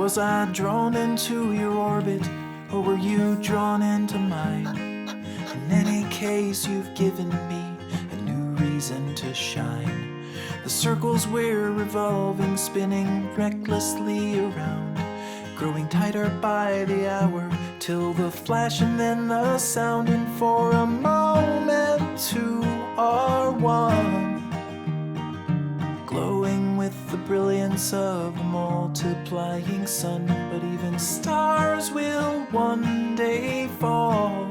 Was I drawn into your orbit, or were you drawn into mine? In any case, you've given me a new reason to shine. The circles we're revolving, spinning recklessly around, growing tighter by the hour, till the flash and then the sound, and for a moment two are one, glowing with the brilliance of a multiplying sun. But even stars will one day fall,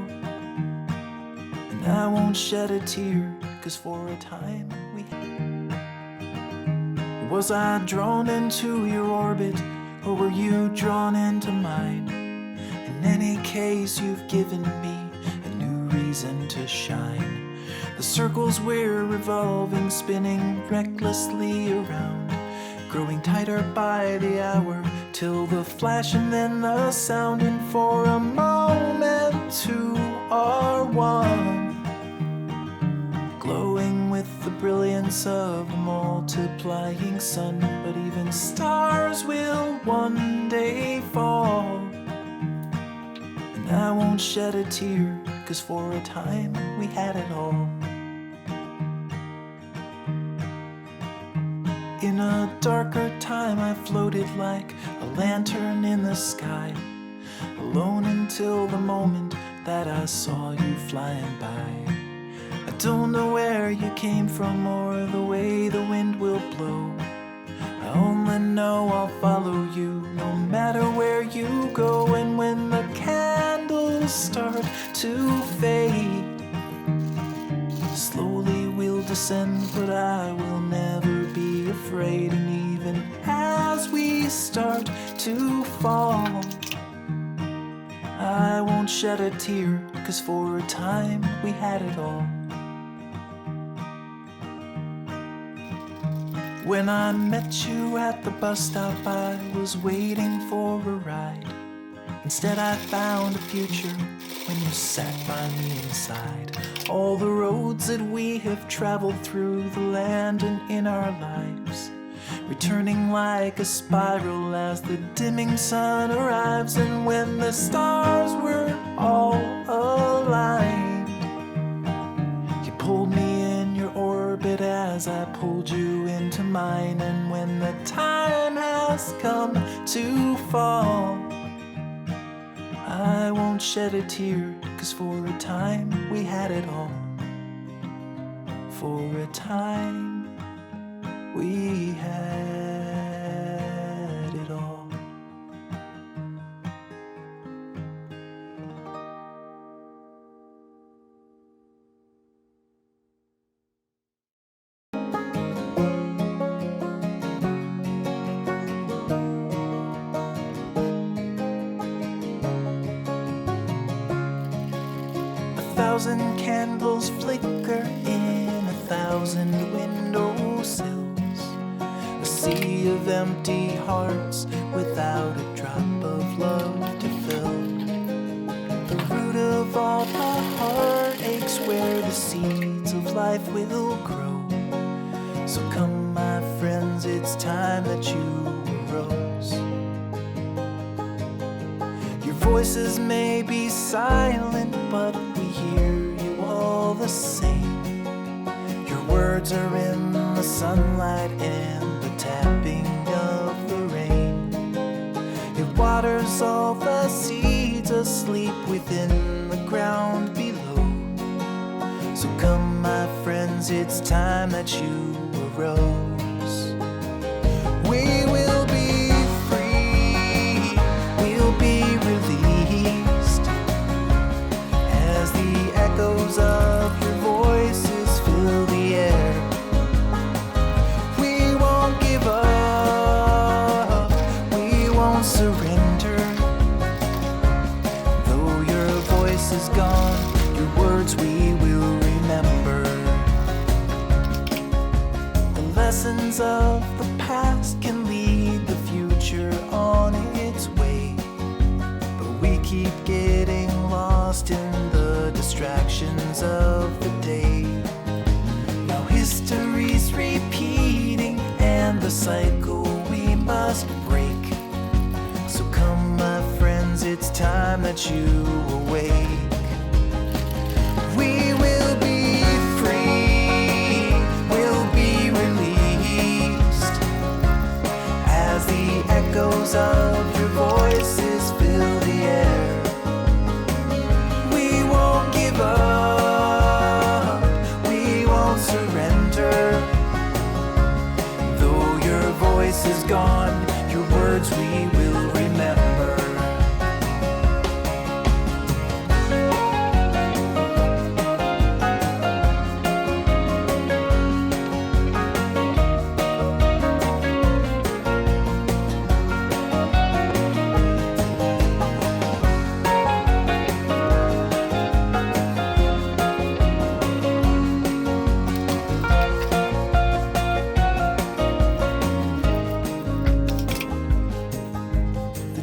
and I won't shed a tear, 'cause for a time we was I drawn into your orbit, or were you drawn into mine? In any case, you've given me a new reason to shine. The circles we're revolving, spinning recklessly around, growing tighter by the hour, till the flash and then the sound, and for a moment two are one, glowing with the brilliance of a multiplying sun. But even stars will one day fall, and I won't shed a tear, 'cause for a time we had it all. In a darker time I floated like a lantern in the sky, alone until the moment that I saw you flying by. I don't know where you came from or the way the wind will blow. I only know I'll follow you no matter where you go. And when the candles start to fade, slowly we'll descend, but I will never be afraid. And even as we start to fall, I won't shed a tear, 'cause for a time we had it all. When I met you at the bus stop, I was waiting for a ride. Instead I found a future when you sat by me inside. All the roads that we have traveled through the land and in our lives, returning like a spiral as the dimming sun arrives. And when the stars were all aligned, you pulled me in your orbit as I pulled you into mine. And when the time has come to fall, I won't shed a tear, 'cause for a time we had it all. For a time we had it all. A thousand candles flicker in 1,000 windowsills, a sea of empty hearts without a drop of love to fill. The root of all the heartaches, where the seeds of life will grow. So come, my friends, it's time that you arose. Your voices may be silent, but we hear you all the same. Your words are in the sunlight and the tapping of the rain. It waters all the seeds asleep within the ground below. So come, my friends, it's time that you arose. We will be free, we'll be released, as the echoes of your voices fill the air. We won't give up, we won't surrender. Though your voice is gone, your words we will remember. The lessons of the past can lead the future on its way, but we keep getting lost in the distractions of the day. Now history's repeating, and the cycle we must break you awake. We will be free, we'll be released as the echoes of your voices fill the air. We won't give up, we won't surrender. Though your voice is gone, your words we will remember.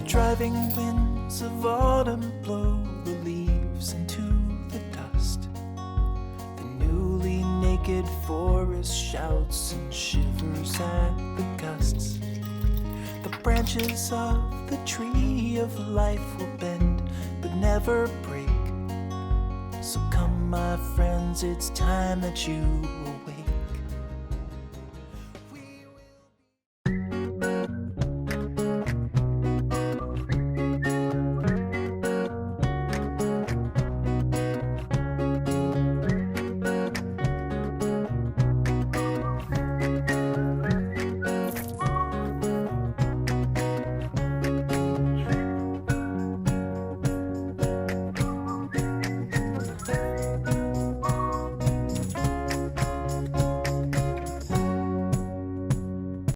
Driving winds of autumn blow the leaves into the dust. The newly naked forest shouts and shivers at the gusts. The branches of the tree of life will bend but never break. So come, my friends, it's time that you awake.